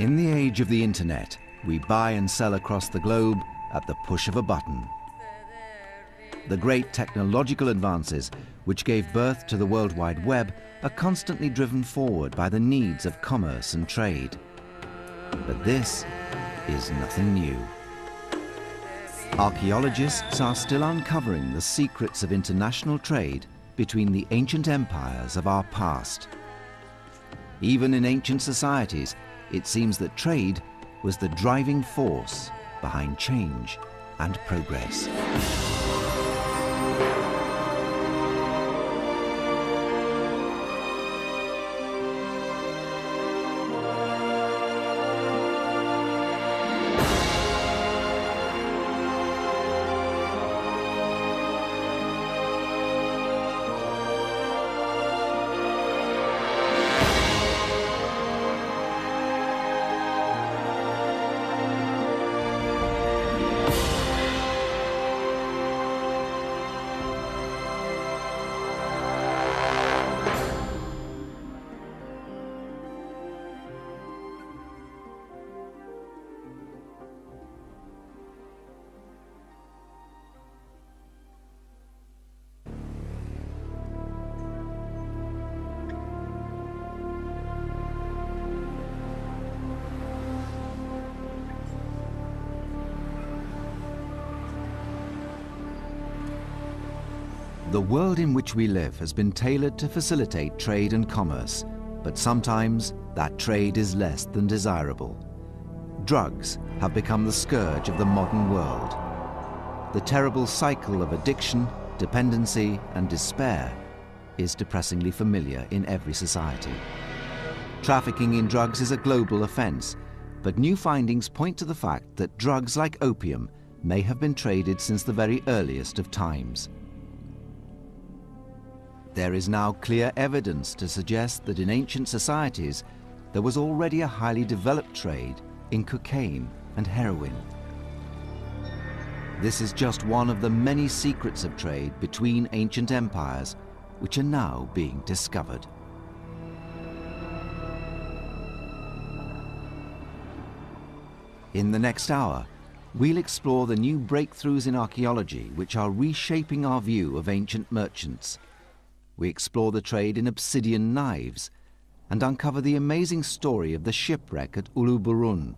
In the age of the internet, we buy and sell across the globe at the push of a button. The great technological advances which gave birth to the World Wide Web are constantly driven forward by the needs of commerce and trade. But this is nothing new. Archaeologists are still uncovering the secrets of international trade between the ancient empires of our past. Even in ancient societies, it seems that trade was the driving force behind change and progress. The world in which we live has been tailored to facilitate trade and commerce, but sometimes that trade is less than desirable. Drugs have become the scourge of the modern world. The terrible cycle of addiction, dependency, and despair is depressingly familiar in every society. Trafficking in drugs is a global offense, but new findings point to the fact that drugs like opium may have been traded since the very earliest of times. There is now clear evidence to suggest that in ancient societies there was already a highly developed trade in cocaine and heroin. This is just one of the many secrets of trade between ancient empires which are now being discovered. In the next hour, we'll explore the new breakthroughs in archaeology which are reshaping our view of ancient merchants. We explore the trade in obsidian knives and uncover the amazing story of the shipwreck at Uluburun.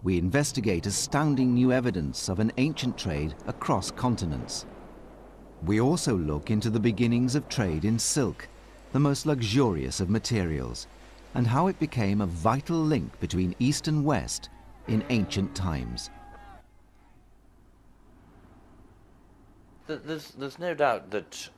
We investigate astounding new evidence of an ancient trade across continents. We also look into the beginnings of trade in silk, the most luxurious of materials, and how it became a vital link between East and West in ancient times. There's no doubt that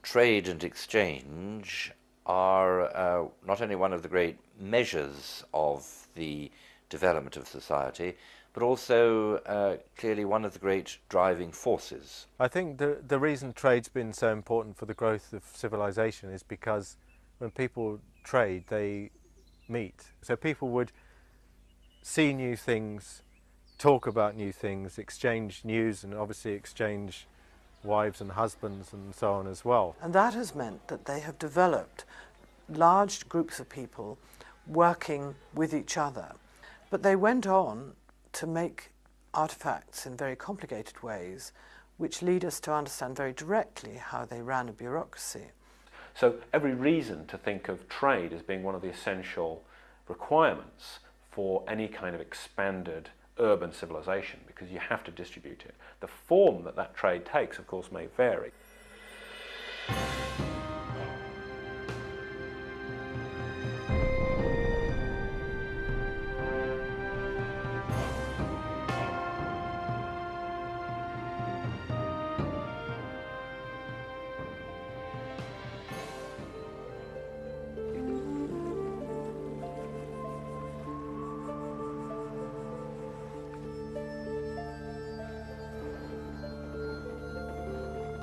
trade and exchange are not only one of the great measures of the development of society, but also clearly one of the great driving forces. I think the reason trade's been so important for the growth of civilization is because when people trade, they meet. So people would see new things, talk about new things, exchange news, and obviously exchange wives and husbands and so on as well. And that has meant that they have developed large groups of people working with each other. But they went on to make artifacts in very complicated ways, which lead us to understand very directly how they ran a bureaucracy. So every reason to think of trade as being one of the essential requirements for any kind of expanded urban civilization, because you have to distribute it. The form that that trade takes, of course, may vary.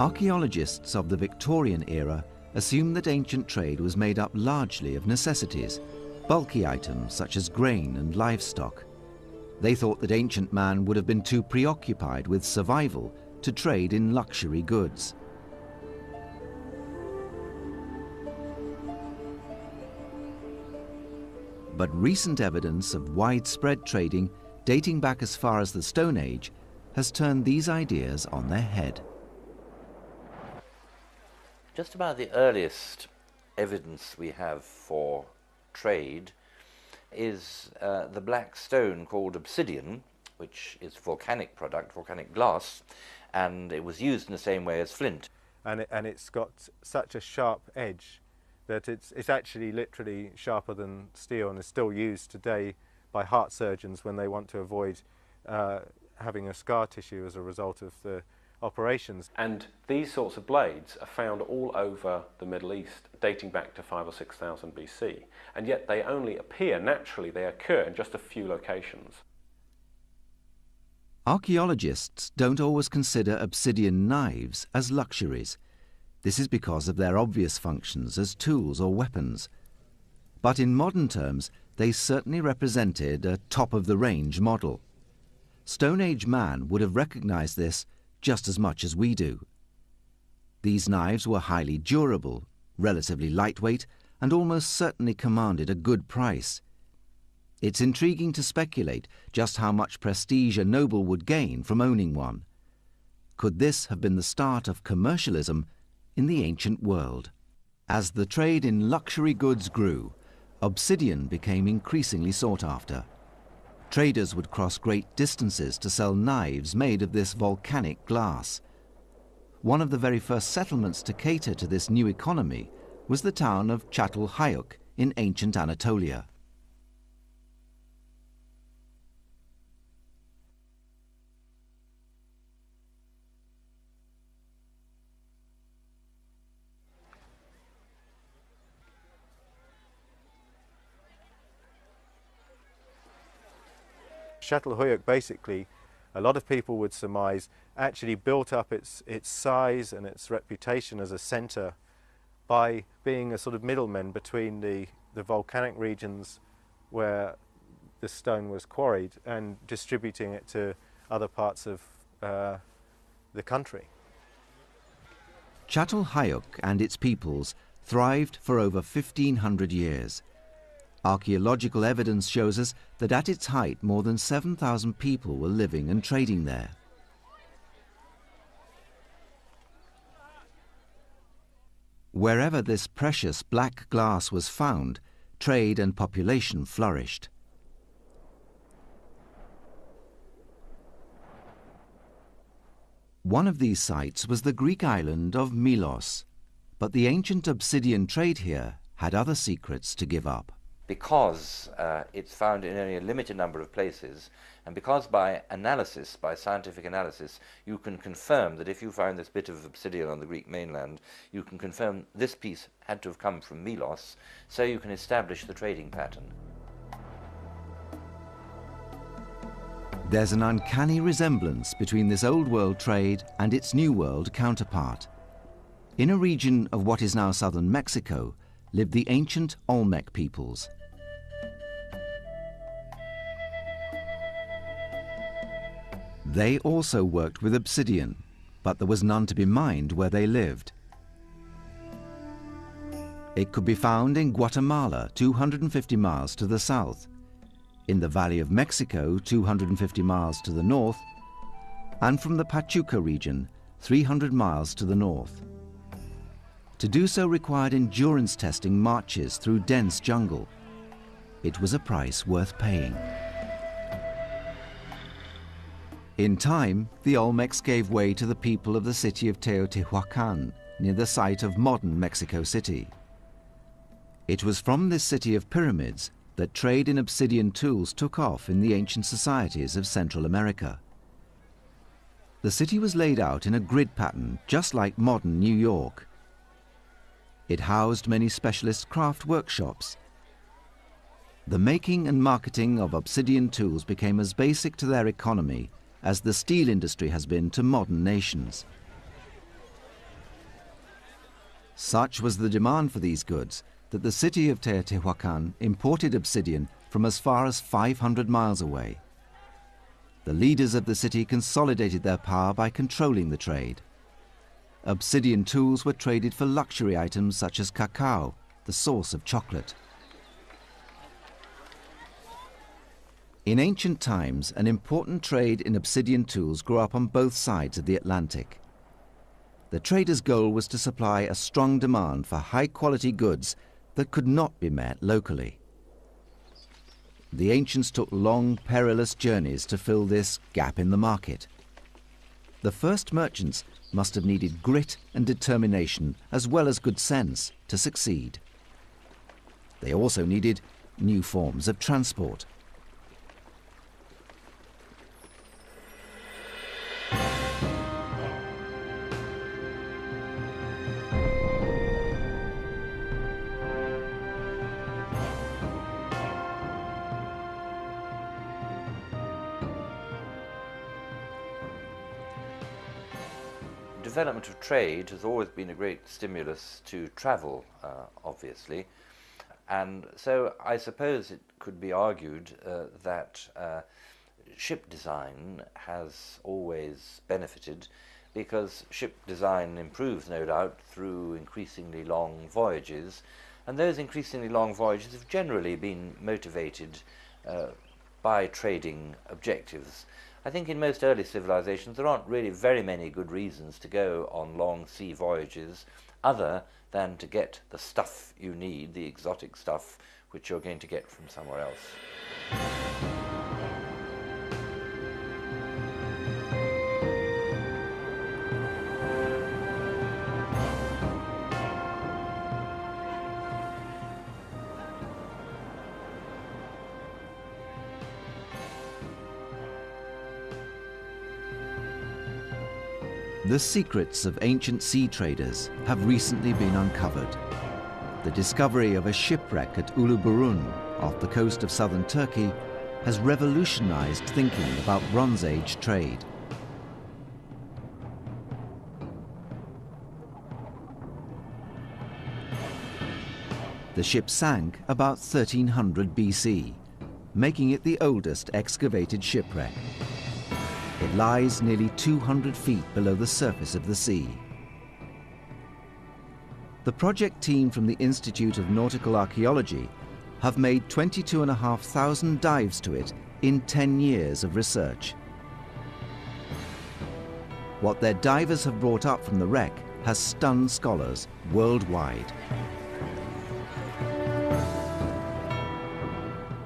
Archaeologists of the Victorian era assume that ancient trade was made up largely of necessities, bulky items such as grain and livestock. They thought that ancient man would have been too preoccupied with survival to trade in luxury goods. But recent evidence of widespread trading dating back as far as the Stone Age has turned these ideas on their head. Just about the earliest evidence we have for trade is the black stone called obsidian, which is volcanic product, volcanic glass, and it was used in the same way as flint. And it's got such a sharp edge that it's actually literally sharper than steel, and is still used today by heart surgeons when they want to avoid having a scar tissue as a result of the operations. And these sorts of blades are found all over the Middle East, dating back to 5,000 or 6,000 BC, and yet they only appear, naturally they occur in just a few locations. Archaeologists don't always consider obsidian knives as luxuries. This is because of their obvious functions as tools or weapons. But in modern terms, they certainly represented a top-of-the-range model. Stone Age man would have recognized this just as much as we do. These knives were highly durable, relatively lightweight, and almost certainly commanded a good price. It's intriguing to speculate just how much prestige a noble would gain from owning one. Could this have been the start of commercialism in the ancient world? As the trade in luxury goods grew, obsidian became increasingly sought after. Traders would cross great distances to sell knives made of this volcanic glass. One of the very first settlements to cater to this new economy was the town of Çatalhöyük in ancient Anatolia. Çatalhöyük, basically, a lot of people would surmise, actually built up its size and its reputation as a centre by being a sort of middleman between the volcanic regions where the stone was quarried and distributing it to other parts of the country. Çatalhöyük and its peoples thrived for over 1,500 years. Archaeological evidence shows us that at its height more than 7,000 people were living and trading there. Wherever this precious black glass was found, trade and population flourished. One of these sites was the Greek island of Milos, but the ancient obsidian trade here had other secrets to give up. Because it's found in only a limited number of places, and because by analysis, by scientific analysis, you can confirm that if you found this bit of obsidian on the Greek mainland, you can confirm this piece had to have come from Milos, so you can establish the trading pattern. There's an uncanny resemblance between this old world trade and its new world counterpart. In a region of what is now southern Mexico lived the ancient Olmec peoples. They also worked with obsidian, but there was none to be mined where they lived. It could be found in Guatemala, 250 miles to the south, in the Valley of Mexico, 250 miles to the north, and from the Pachuca region, 300 miles to the north. To do so required endurance testing marches through dense jungle. It was a price worth paying. In time, the Olmecs gave way to the people of the city of Teotihuacan, near the site of modern Mexico City. It was from this city of pyramids that trade in obsidian tools took off in the ancient societies of Central America. The city was laid out in a grid pattern, just like modern New York. It housed many specialist craft workshops. The making and marketing of obsidian tools became as basic to their economy as the steel industry has been to modern nations. Such was the demand for these goods that the city of Teotihuacan imported obsidian from as far as 500 miles away. The leaders of the city consolidated their power by controlling the trade. Obsidian tools were traded for luxury items such as cacao, the source of chocolate. In ancient times, an important trade in obsidian tools grew up on both sides of the Atlantic. The traders' goal was to supply a strong demand for high-quality goods that could not be met locally. The ancients took long, perilous journeys to fill this gap in the market. The first merchants must have needed grit and determination as well as good sense to succeed. They also needed new forms of transport. Development of trade has always been a great stimulus to travel, obviously, and so I suppose it could be argued that ship design has always benefited, because ship design improves, no doubt, through increasingly long voyages, and those increasingly long voyages have generally been motivated by trading objectives. I think in most early civilizations there aren't really very many good reasons to go on long sea voyages other than to get the stuff you need, the exotic stuff which you're going to get from somewhere else. The secrets of ancient sea traders have recently been uncovered. The discovery of a shipwreck at Uluburun off the coast of southern Turkey has revolutionized thinking about Bronze Age trade. The ship sank about 1300 BC, making it the oldest excavated shipwreck. It lies nearly 200 feet below the surface of the sea. The project team from the Institute of Nautical Archaeology have made 22,500 dives to it in 10 years of research. What their divers have brought up from the wreck has stunned scholars worldwide.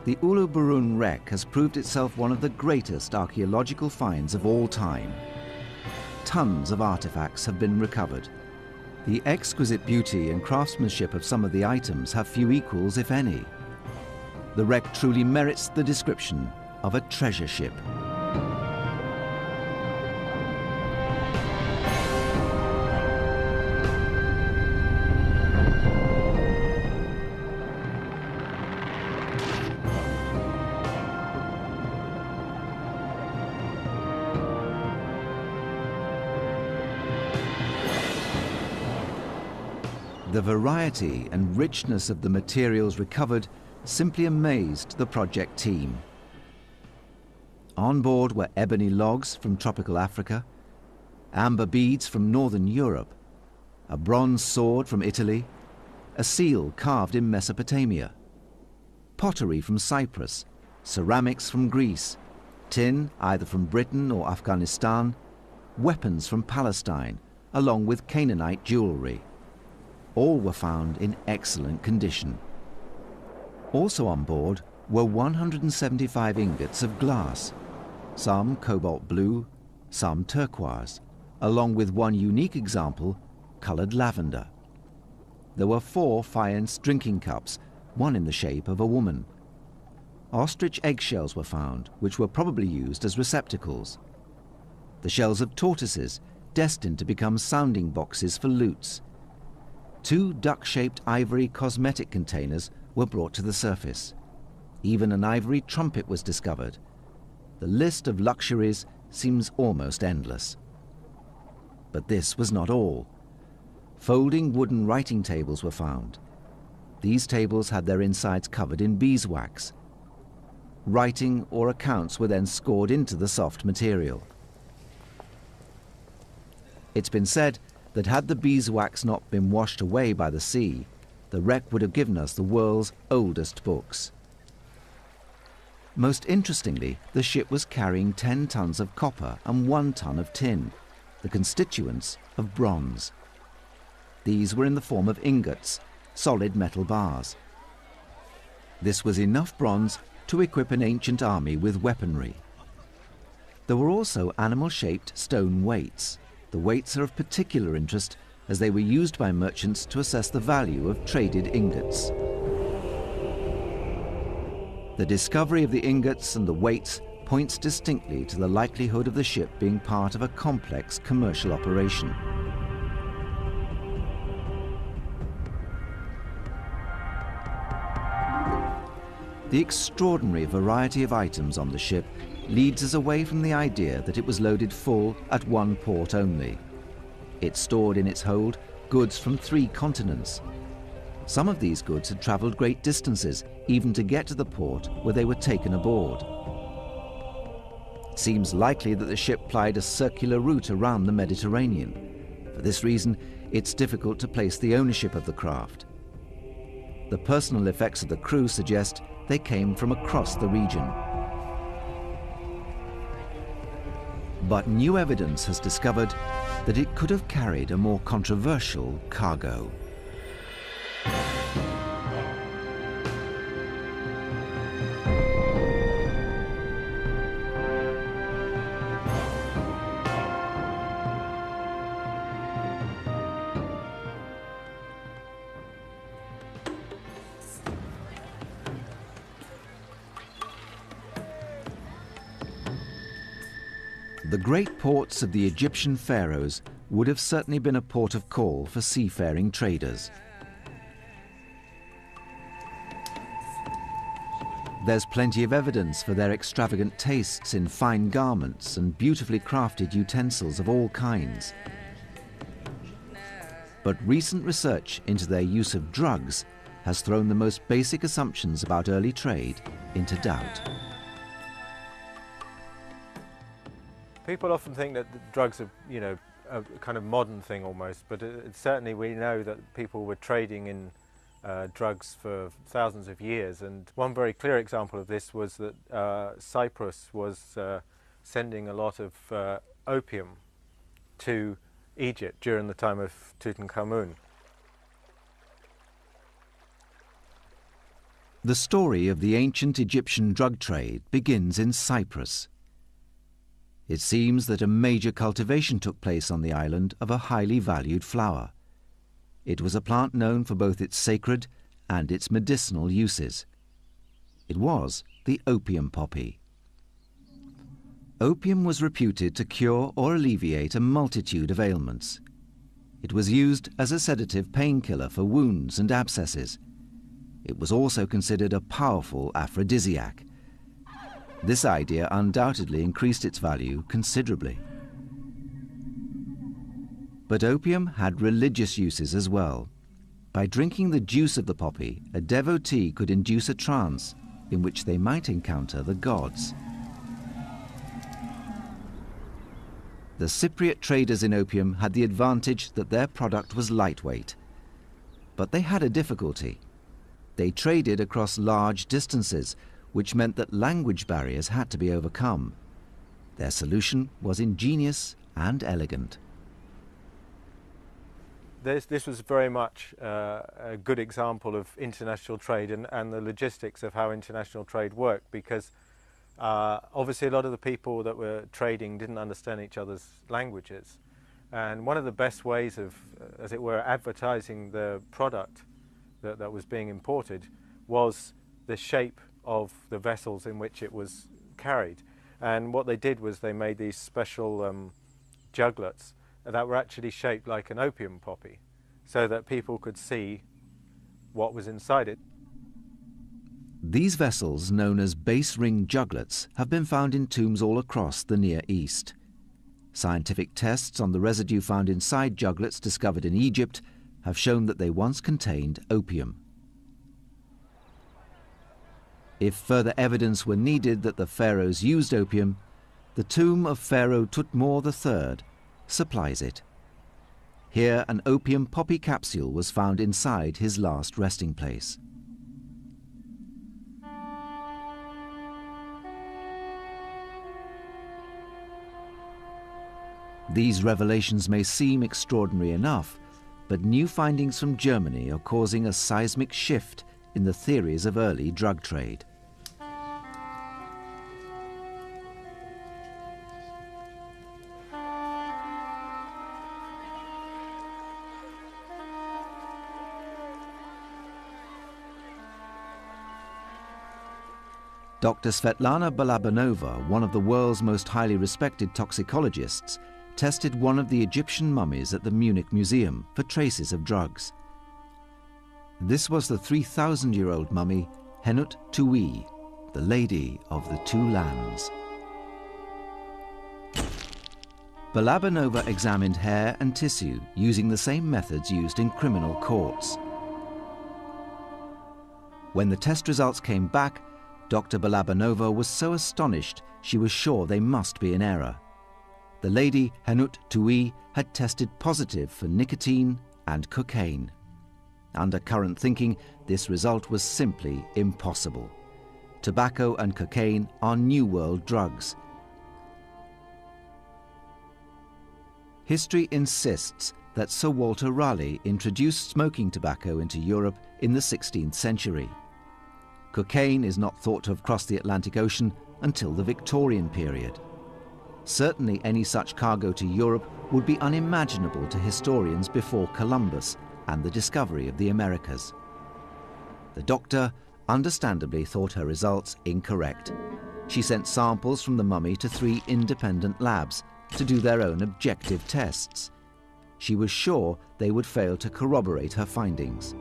The Uluburun wreck has proved itself one of the greatest archaeological finds of all time. Tons of artifacts have been recovered. The exquisite beauty and craftsmanship of some of the items have few equals, if any. The wreck truly merits the description of a treasure ship. The variety and richness of the materials recovered simply amazed the project team. On board were ebony logs from tropical Africa, amber beads from northern Europe, a bronze sword from Italy, a seal carved in Mesopotamia, pottery from Cyprus, ceramics from Greece, tin either from Britain or Afghanistan, weapons from Palestine, along with Canaanite jewelry. All were found in excellent condition. Also on board were 175 ingots of glass, some cobalt blue, some turquoise, along with one unique example, colored lavender. There were 4 faience drinking cups, one in the shape of a woman. Ostrich eggshells were found, which were probably used as receptacles. The shells of tortoises, destined to become sounding boxes for lutes. 2 duck-shaped ivory cosmetic containers were brought to the surface. Even an ivory trumpet was discovered. The list of luxuries seems almost endless. But this was not all. Folding wooden writing tables were found. These tables had their insides covered in beeswax. Writing or accounts were then scored into the soft material. It's been said that had the beeswax not been washed away by the sea, the wreck would have given us the world's oldest books. Most interestingly, the ship was carrying 10 tons of copper and 1 ton of tin, the constituents of bronze. These were in the form of ingots, solid metal bars. This was enough bronze to equip an ancient army with weaponry. There were also animal-shaped stone weights. The weights are of particular interest as they were used by merchants to assess the value of traded ingots. The discovery of the ingots and the weights points distinctly to the likelihood of the ship being part of a complex commercial operation. The extraordinary variety of items on the ship leads us away from the idea that it was loaded full at one port only. It stored in its hold goods from 3 continents. Some of these goods had travelled great distances, even to get to the port where they were taken aboard. It seems likely that the ship plied a circular route around the Mediterranean. For this reason, it's difficult to place the ownership of the craft. The personal effects of the crew suggest they came from across the region. But new evidence has discovered that it could have carried a more controversial cargo. The great ports of the Egyptian pharaohs would have certainly been a port of call for seafaring traders. There's plenty of evidence for their extravagant tastes in fine garments and beautifully crafted utensils of all kinds. But recent research into their use of drugs has thrown the most basic assumptions about early trade into doubt. People often think that drugs are, a kind of modern thing almost, but certainly we know that people were trading in drugs for thousands of years. And one very clear example of this was that Cyprus was sending a lot of opium to Egypt during the time of Tutankhamun. The story of the ancient Egyptian drug trade begins in Cyprus. It seems that a major cultivation took place on the island of a highly valued flower. It was a plant known for both its sacred and its medicinal uses. It was the opium poppy. Opium was reputed to cure or alleviate a multitude of ailments. It was used as a sedative painkiller for wounds and abscesses. It was also considered a powerful aphrodisiac. This idea undoubtedly increased its value considerably. But opium had religious uses as well. By drinking the juice of the poppy, a devotee could induce a trance in which they might encounter the gods. The Cypriot traders in opium had the advantage that their product was lightweight. But they had a difficulty. They traded across large distances, which meant that language barriers had to be overcome. Their solution was ingenious and elegant. This was very much a good example of international trade and the logistics of how international trade worked, because obviously a lot of the people that were trading didn't understand each other's languages. And one of the best ways of, as it were, advertising the product that was being imported was the shape of the vessels in which it was carried. And what they did was they made these special juglets that were actually shaped like an opium poppy, so that people could see what was inside it. These vessels, known as base ring juglets, have been found in tombs all across the Near East. Scientific tests on the residue found inside juglets discovered in Egypt have shown that they once contained opium. If further evidence were needed that the pharaohs used opium, the tomb of Pharaoh Thutmose III supplies it. Here an opium poppy capsule was found inside his last resting place. These revelations may seem extraordinary enough, but new findings from Germany are causing a seismic shift in the theories of early drug trade. Dr. Svetlana Balabanova, one of the world's most highly respected toxicologists, tested one of the Egyptian mummies at the Munich Museum for traces of drugs. This was the 3,000-year-old mummy Henut Tui, the Lady of the Two Lands. Balabanova examined hair and tissue using the same methods used in criminal courts. When the test results came back, Dr. Balabanova was so astonished she was sure they must be in error. The lady Henut Tui had tested positive for nicotine and cocaine. Under current thinking, this result was simply impossible. Tobacco and cocaine are New World drugs. History insists that Sir Walter Raleigh introduced smoking tobacco into Europe in the 16th century. Cocaine is not thought to have crossed the Atlantic Ocean until the Victorian period. Certainly any such cargo to Europe would be unimaginable to historians before Columbus and the discovery of the Americas. The doctor understandably thought her results incorrect. She sent samples from the mummy to 3 independent labs to do their own objective tests. She was sure they would fail to corroborate her findings.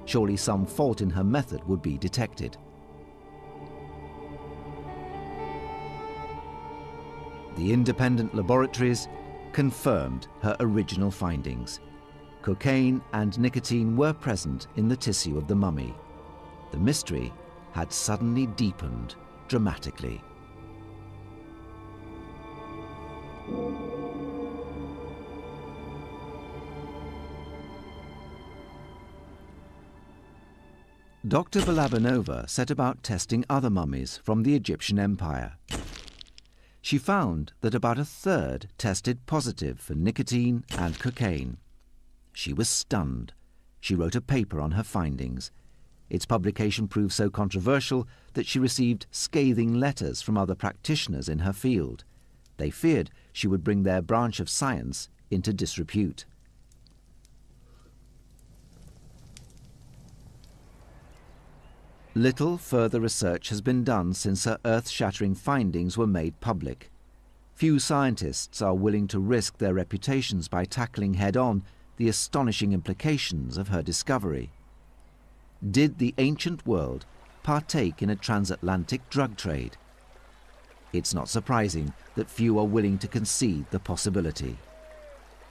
Surely some fault in her method would be detected. The independent laboratories confirmed her original findings. Cocaine and nicotine were present in the tissue of the mummy. The mystery had suddenly deepened dramatically. Dr. Balabanova set about testing other mummies from the Egyptian Empire. She found that about a third tested positive for nicotine and cocaine. She was stunned. She wrote a paper on her findings. Its publication proved so controversial that she received scathing letters from other practitioners in her field. They feared she would bring their branch of science into disrepute. Little further research has been done since her earth-shattering findings were made public. Few scientists are willing to risk their reputations by tackling head-on the astonishing implications of her discovery. Did the ancient world partake in a transatlantic drug trade? It's not surprising that few are willing to concede the possibility.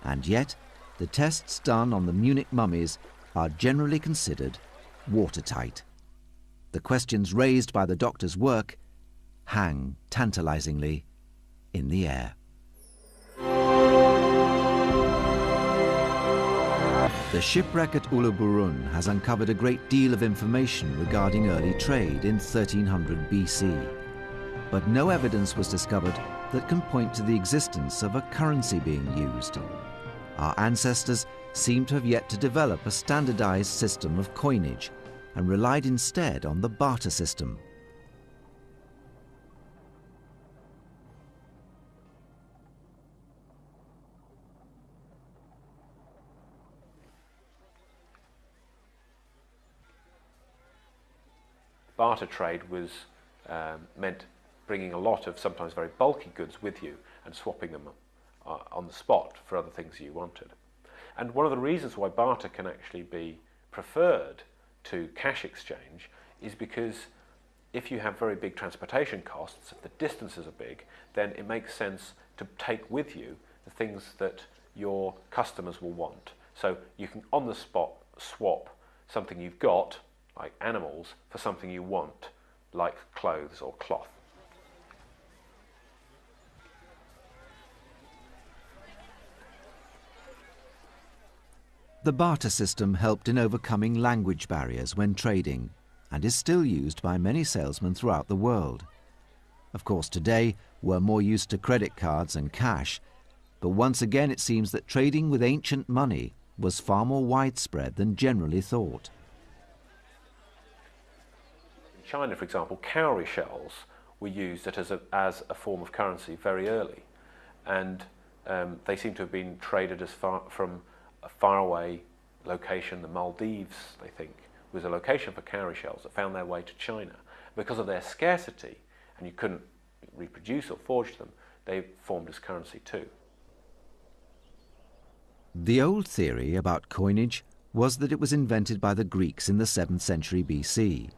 And yet, the tests done on the Munich mummies are generally considered watertight. The questions raised by the doctor's work hang tantalizingly in the air. The shipwreck at Uluburun has uncovered a great deal of information regarding early trade in 1300 BC. But no evidence was discovered that can point to the existence of a currency being used. Our ancestors seem to have yet to develop a standardized system of coinage and relied instead on the barter system. Barter trade was meant bringing a lot of sometimes very bulky goods with you and swapping them on the spot for other things you wanted. And one of the reasons why barter can actually be preferred to cash exchange is because if you have very big transportation costs, if the distances are big, then it makes sense to take with you the things that your customers will want. So you can on the spot swap something you've got, like animals, for something you want, like clothes or cloth. The barter system helped in overcoming language barriers when trading, and is still used by many salesmen throughout the world. Of course, today we're more used to credit cards and cash, But once again it seems that trading with ancient money was far more widespread than generally thought. In China, for example, cowrie shells were used as a form of currency very early, and they seem to have been traded from a faraway location. The Maldives, they think, was a location for cowrie shells that found their way to China. Because of their scarcity, and you couldn't reproduce or forge them, they formed as currency too. The old theory about coinage was that it was invented by the Greeks in the 7th century BC.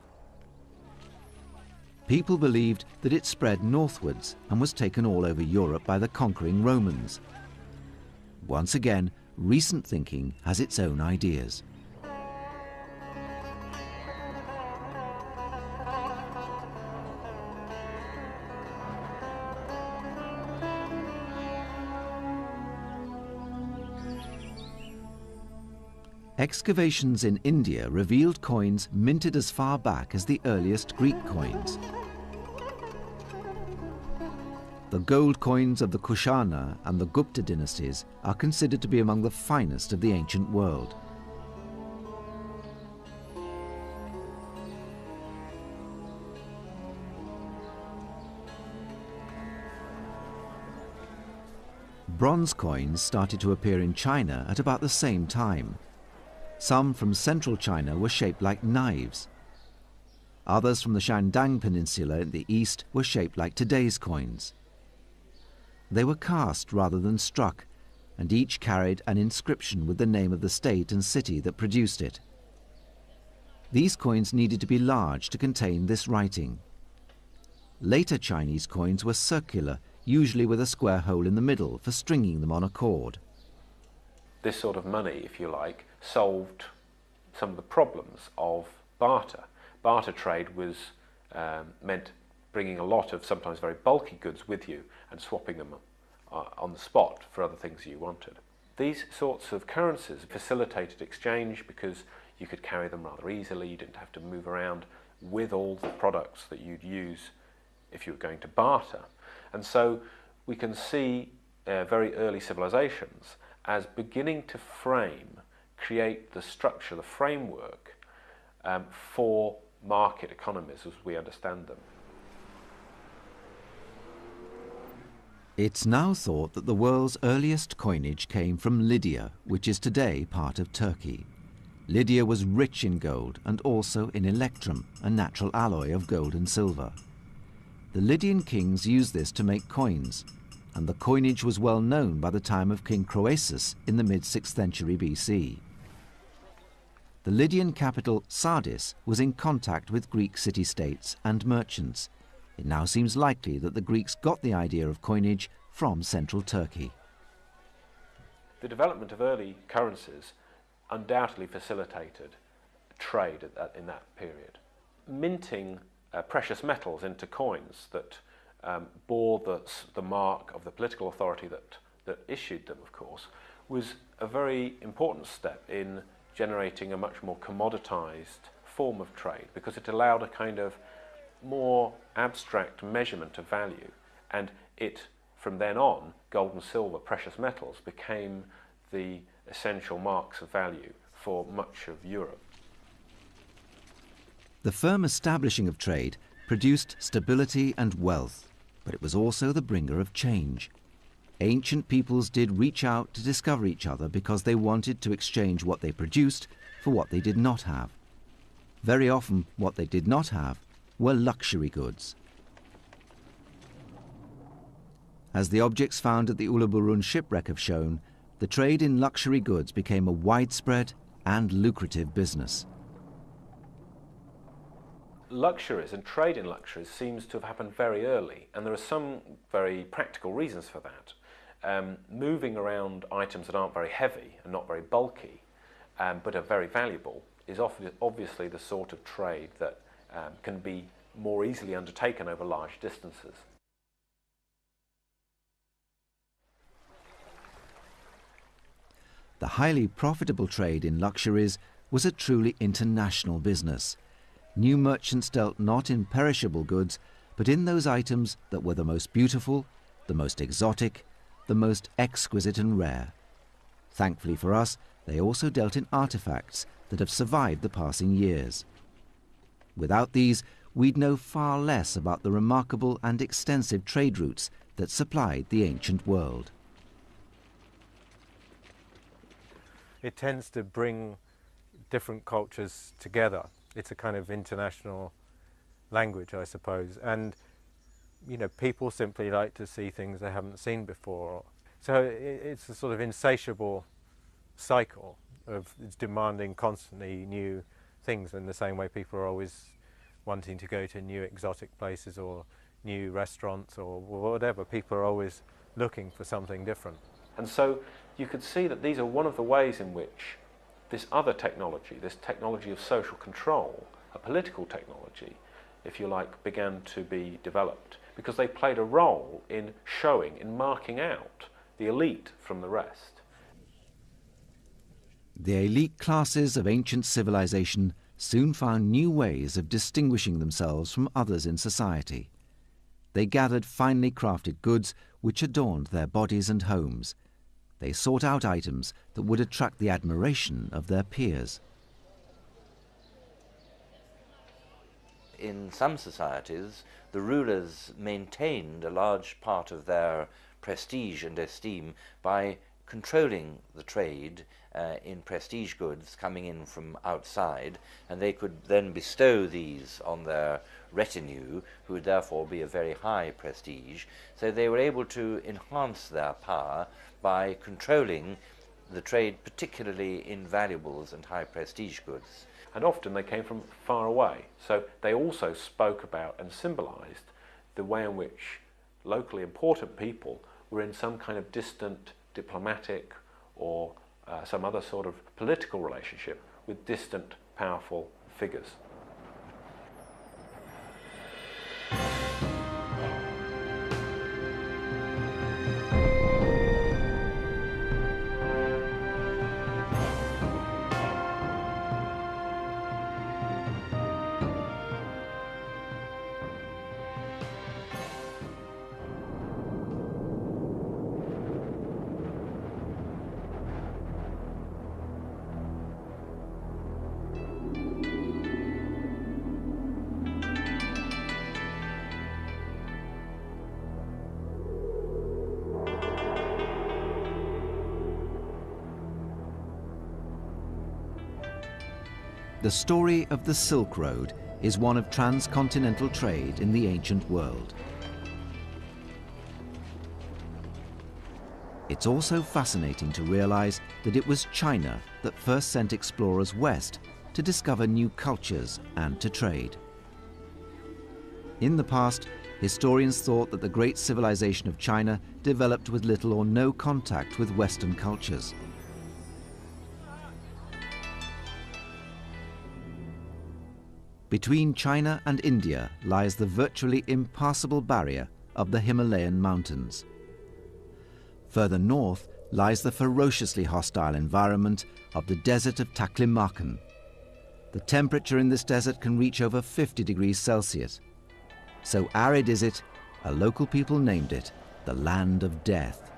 People believed that it spread northwards and was taken all over Europe by the conquering Romans. Once again, recent thinking has its own ideas. Excavations in India revealed coins minted as far back as the earliest Greek coins. The gold coins of the Kushana and the Gupta dynasties are considered to be among the finest of the ancient world. Bronze coins started to appear in China at about the same time. Some from central China were shaped like knives. Others from the Shandong Peninsula in the east were shaped like today's coins. They were cast rather than struck, and each carried an inscription with the name of the state and city that produced it. These coins needed to be large to contain this writing. Later Chinese coins were circular, usually with a square hole in the middle for stringing them on a cord. This sort of money, if you like, solved some of the problems of barter. Barter trade was meant bringing a lot of sometimes very bulky goods with you and swapping them on the spot for other things you wanted. These sorts of currencies facilitated exchange because you could carry them rather easily. You didn't have to move around with all the products that you'd use if you were going to barter. And so we can see very early civilizations as beginning to create the structure, the framework for market economies as we understand them. It's now thought that the world's earliest coinage came from Lydia, which is today part of Turkey. Lydia was rich in gold and also in electrum, a natural alloy of gold and silver. The Lydian kings used this to make coins, and the coinage was well known by the time of King Croesus in the mid-6th century BC. The Lydian capital Sardis was in contact with Greek city-states and merchants. It now seems likely that the Greeks got the idea of coinage from central Turkey. The development of early currencies undoubtedly facilitated trade in that period. Minting precious metals into coins that bore the mark of the political authority that issued them, of course, was a very important step in generating a much more commoditized form of trade, because it allowed a kind of more abstract measurement of value, and from then on, gold and silver, precious metals, became the essential marks of value for much of Europe. The firm establishing of trade produced stability and wealth, but it was also the bringer of change. Ancient peoples did reach out to discover each other because they wanted to exchange what they produced for what they did not have. Very often, what they did not have were luxury goods. As the objects found at the Uluburun shipwreck have shown, the trade in luxury goods became a widespread and lucrative business. Luxuries and trade in luxuries seems to have happened very early, and there are some very practical reasons for that. Moving around items that aren't very heavy and not very bulky, but are very valuable, is obviously the sort of trade that can be more easily undertaken over large distances. The highly profitable trade in luxuries was a truly international business. New merchants dealt not in perishable goods, but in those items that were the most beautiful, the most exotic, the most exquisite and rare. Thankfully for us, they also dealt in artifacts that have survived the passing years. Without these, we'd know far less about the remarkable and extensive trade routes that supplied the ancient world. It tends to bring different cultures together. It's a kind of international language, I suppose, and you know, people simply like to see things they haven't seen before. So it's a sort of insatiable cycle of it's demanding constantly new things, in the same way people are always wanting to go to new exotic places or new restaurants or whatever. People are always looking for something different. And so you could see that these are one of the ways in which this other technology, this technology of social control, a political technology, if you like, began to be developed, because they played a role in showing, in marking out the elite from the rest. The elite classes of ancient civilization soon found new ways of distinguishing themselves from others in society. They gathered finely crafted goods which adorned their bodies and homes. They sought out items that would attract the admiration of their peers. In some societies, the rulers maintained a large part of their prestige and esteem by controlling the trade in prestige goods coming in from outside, and they could then bestow these on their retinue, who would therefore be of very high prestige. So they were able to enhance their power by controlling the trade, particularly in valuables and high prestige goods. And often they came from far away, so they also spoke about and symbolised the way in which locally important people were in some kind of distant diplomatic or some other sort of political relationship with distant, powerful figures. The story of the Silk Road is one of transcontinental trade in the ancient world. It's also fascinating to realize that it was China that first sent explorers west to discover new cultures and to trade. In the past, historians thought that the great civilization of China developed with little or no contact with Western cultures. Between China and India lies the virtually impassable barrier of the Himalayan mountains. Further north lies the ferociously hostile environment of the desert of Taklamakan. The temperature in this desert can reach over 50 degrees Celsius. So arid is it, a local people named it the Land of Death.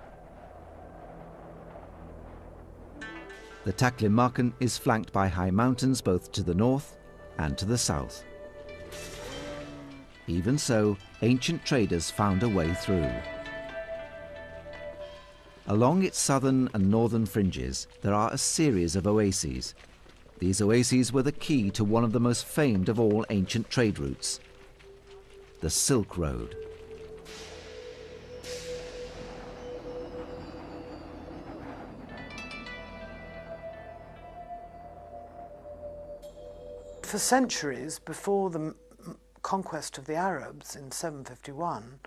The Taklamakan is flanked by high mountains both to the north and to the south. Even so, ancient traders found a way through. Along its southern and northern fringes, there are a series of oases. These oases were the key to one of the most famed of all ancient trade routes, the Silk Road. For centuries before the conquest of the Arabs in 751,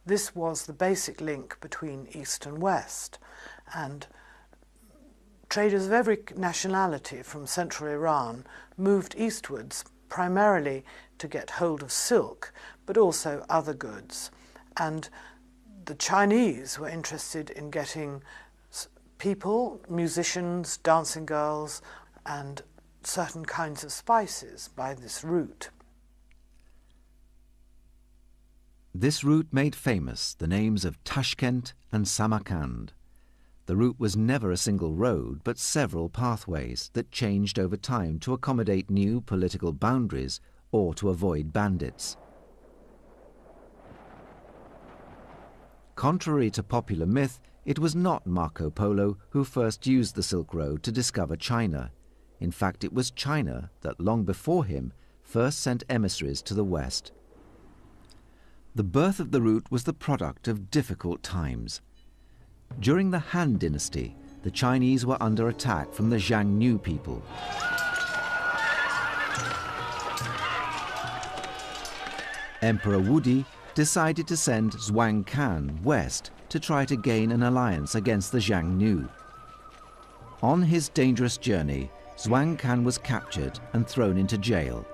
this was the basic link between East and West, and traders of every nationality from central Iran moved eastwards primarily to get hold of silk, but also other goods. And the Chinese were interested in getting people, musicians, dancing girls, and certain kinds of spices by this route. This route made famous the names of Tashkent and Samarkand. The route was never a single road, but several pathways that changed over time to accommodate new political boundaries or to avoid bandits. Contrary to popular myth, it was not Marco Polo who first used the Silk Road to discover China. In fact, it was China that, long before him, first sent emissaries to the west. The birth of the route was the product of difficult times. During the Han Dynasty, the Chinese were under attack from the Xiongnu people. Emperor Wudi decided to send Zhuang Can west to try to gain an alliance against the Xiongnu. On his dangerous journey, Zhuang Can was captured and thrown into jail.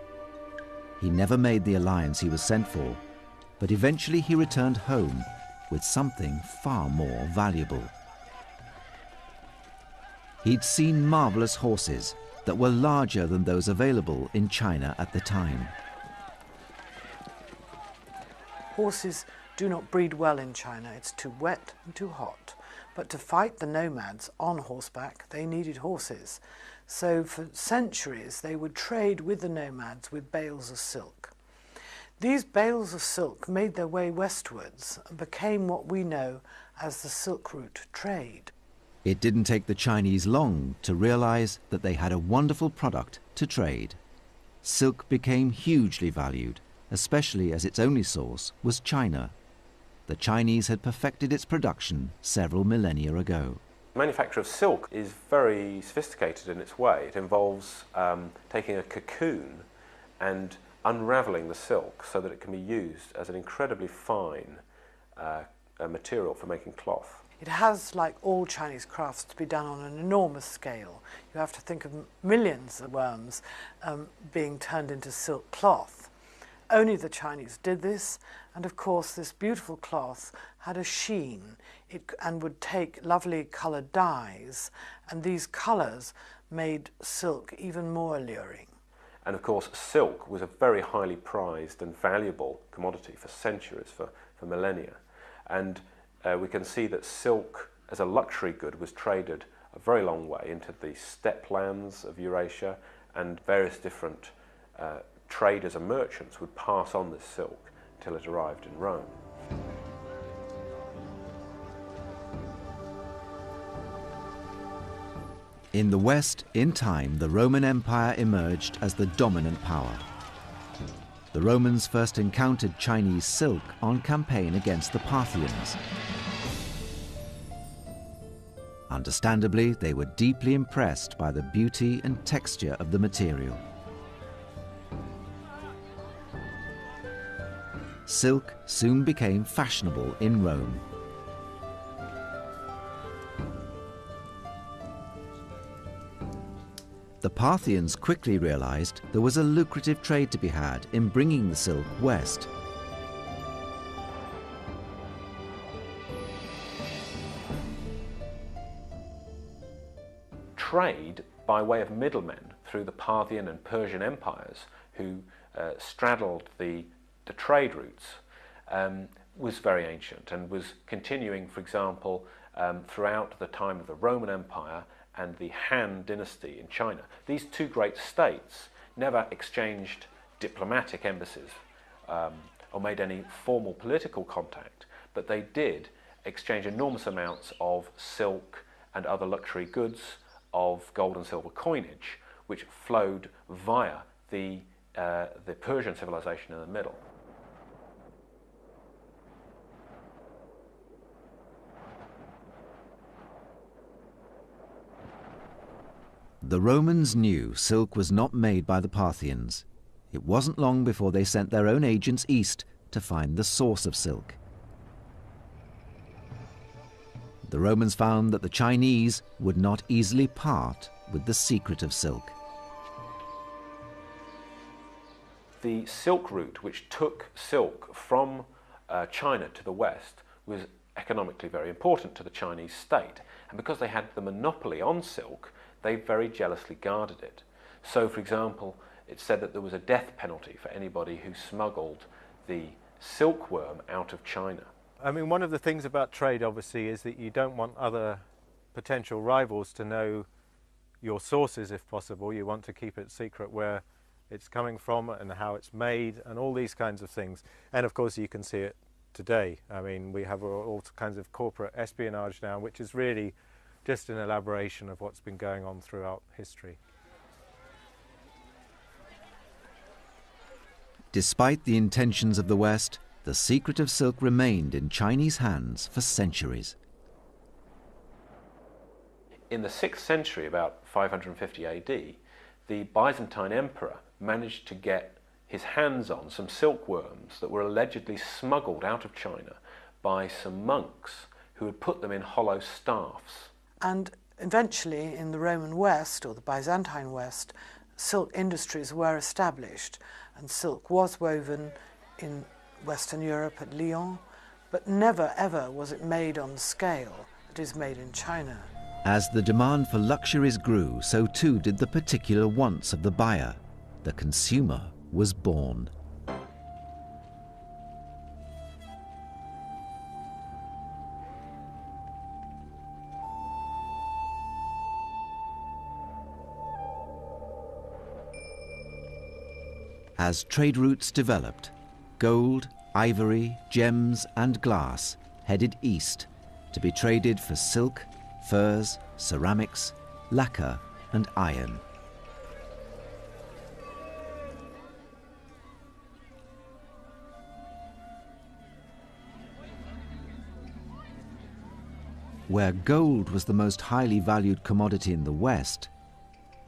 He never made the alliance he was sent for, but eventually he returned home with something far more valuable. He'd seen marvelous horses that were larger than those available in China at the time. Horses do not breed well in China. It's too wet and too hot. But to fight the nomads on horseback, they needed horses. So for centuries, they would trade with the nomads with bales of silk. These bales of silk made their way westwards and became what we know as the Silk Route trade. It didn't take the Chinese long to realize that they had a wonderful product to trade. Silk became hugely valued, especially as its only source was China. The Chinese had perfected its production several millennia ago. The manufacture of silk is very sophisticated in its way. It involves taking a cocoon and unravelling the silk so that it can be used as an incredibly fine material for making cloth. It has, like all Chinese crafts, to be done on an enormous scale. You have to think of millions of worms being turned into silk cloth. Only the Chinese did this, and of course this beautiful cloth had a sheen and would take lovely coloured dyes, and these colours made silk even more alluring. And of course silk was a very highly prized and valuable commodity for centuries, for millennia. And we can see that silk as a luxury good was traded a very long way into the steppe lands of Eurasia, and various different traders and merchants would pass on this silk until it arrived in Rome. In the West, in time, the Roman Empire emerged as the dominant power. The Romans first encountered Chinese silk on campaign against the Parthians. Understandably, they were deeply impressed by the beauty and texture of the material. Silk soon became fashionable in Rome. The Parthians quickly realized there was a lucrative trade to be had in bringing the silk west. Trade by way of middlemen through the Parthian and Persian empires, who straddled the trade routes, was very ancient and was continuing, for example, throughout the time of the Roman Empire and the Han Dynasty in China. These two great states never exchanged diplomatic embassies or made any formal political contact, but they did exchange enormous amounts of silk and other luxury goods, of gold and silver coinage, which flowed via the Persian civilization in the middle. The Romans knew silk was not made by the Parthians. It wasn't long before they sent their own agents east to find the source of silk. The Romans found that the Chinese would not easily part with the secret of silk. The Silk Route, which took silk from China to the west, was economically very important to the Chinese state. And because they had the monopoly on silk, they very jealously guarded it. So, for example, it's said that there was a death penalty for anybody who smuggled the silkworm out of China. I mean, one of the things about trade, obviously, is that you don't want other potential rivals to know your sources, if possible. You want to keep it secret where it's coming from and how it's made and all these kinds of things. And of course, you can see it today. I mean, we have all kinds of corporate espionage now, which is really just an elaboration of what's been going on throughout history. Despite the intentions of the West, the secret of silk remained in Chinese hands for centuries. In the 6th century, about 550 AD, the Byzantine emperor managed to get his hands on some silkworms that were allegedly smuggled out of China by some monks who had put them in hollow staffs. And eventually in the Roman West, or the Byzantine West, silk industries were established, and silk was woven in Western Europe at Lyon, but never ever was it made on the scale that is made in China. As the demand for luxuries grew, so too did the particular wants of the buyer. The consumer was born. As trade routes developed, gold, ivory, gems and glass headed east to be traded for silk, furs, ceramics, lacquer and iron. Where gold was the most highly valued commodity in the West,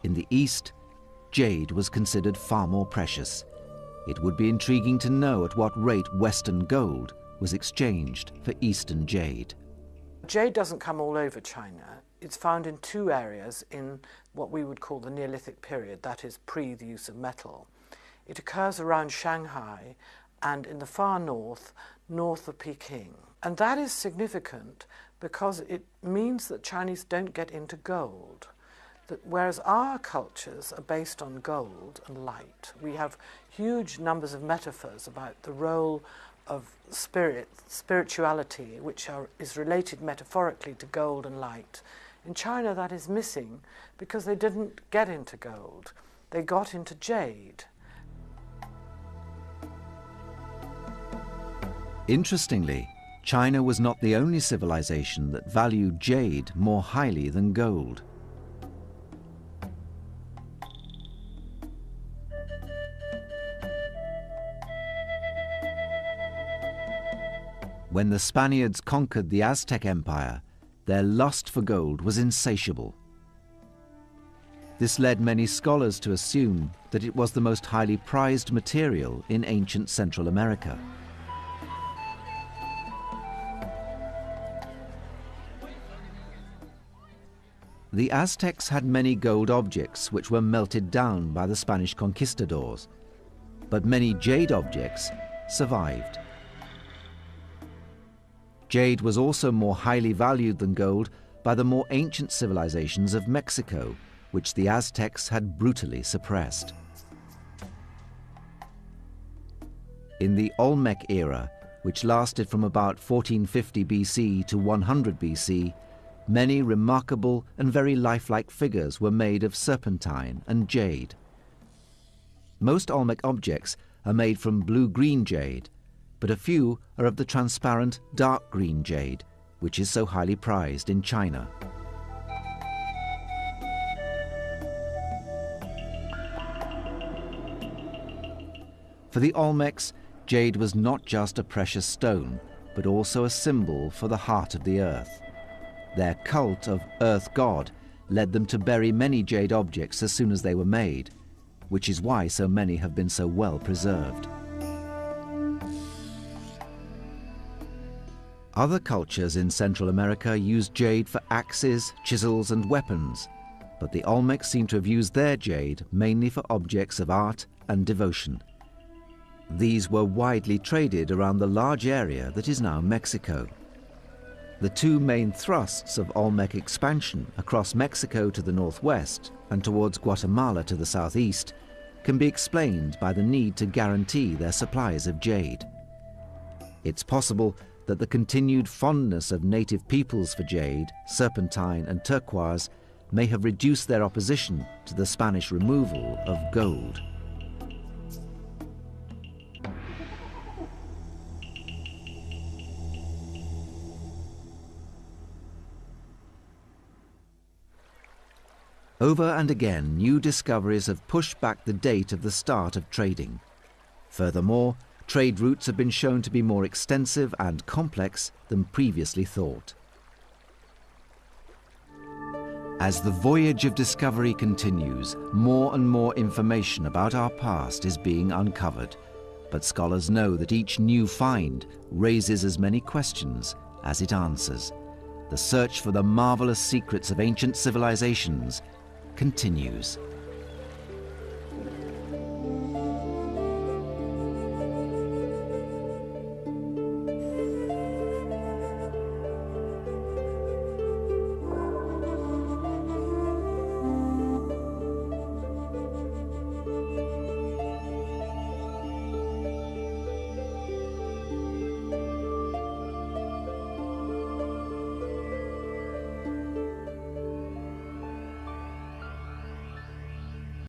in the East, jade was considered far more precious. It would be intriguing to know at what rate Western gold was exchanged for Eastern jade. Jade doesn't come all over China. It's found in two areas in what we would call the Neolithic period, that is pre the use of metal. It occurs around Shanghai and in the far north, north of Peking. And that is significant because it means that Chinese don't get into gold. That whereas our cultures are based on gold and light, we have huge numbers of metaphors about the role of spirituality, which is related metaphorically to gold and light. In China that is missing because they didn't get into gold, they got into jade. Interestingly, China was not the only civilization that valued jade more highly than gold. When the Spaniards conquered the Aztec Empire, their lust for gold was insatiable. This led many scholars to assume that it was the most highly prized material in ancient Central America. The Aztecs had many gold objects which were melted down by the Spanish conquistadors, but many jade objects survived. Jade was also more highly valued than gold by the more ancient civilizations of Mexico, which the Aztecs had brutally suppressed. In the Olmec era, which lasted from about 1450 BC to 100 BC, many remarkable and very lifelike figures were made of serpentine and jade. Most Olmec objects are made from blue-green jade, but a few are of the transparent dark green jade, which is so highly prized in China. For the Olmecs, jade was not just a precious stone, but also a symbol for the heart of the earth. Their cult of Earth God led them to bury many jade objects as soon as they were made, which is why so many have been so well preserved. Other cultures in Central America used jade for axes, chisels and weapons, but the Olmecs seem to have used their jade mainly for objects of art and devotion. These were widely traded around the large area that is now Mexico. The two main thrusts of Olmec expansion across Mexico to the northwest and towards Guatemala to the southeast can be explained by the need to guarantee their supplies of jade. It's possible that the continued fondness of native peoples for jade, serpentine and turquoise may have reduced their opposition to the Spanish removal of gold. Over and again, new discoveries have pushed back the date of the start of trading. Furthermore, trade routes have been shown to be more extensive and complex than previously thought. As the voyage of discovery continues, more and more information about our past is being uncovered, but scholars know that each new find raises as many questions as it answers. The search for the marvelous secrets of ancient civilizations continues.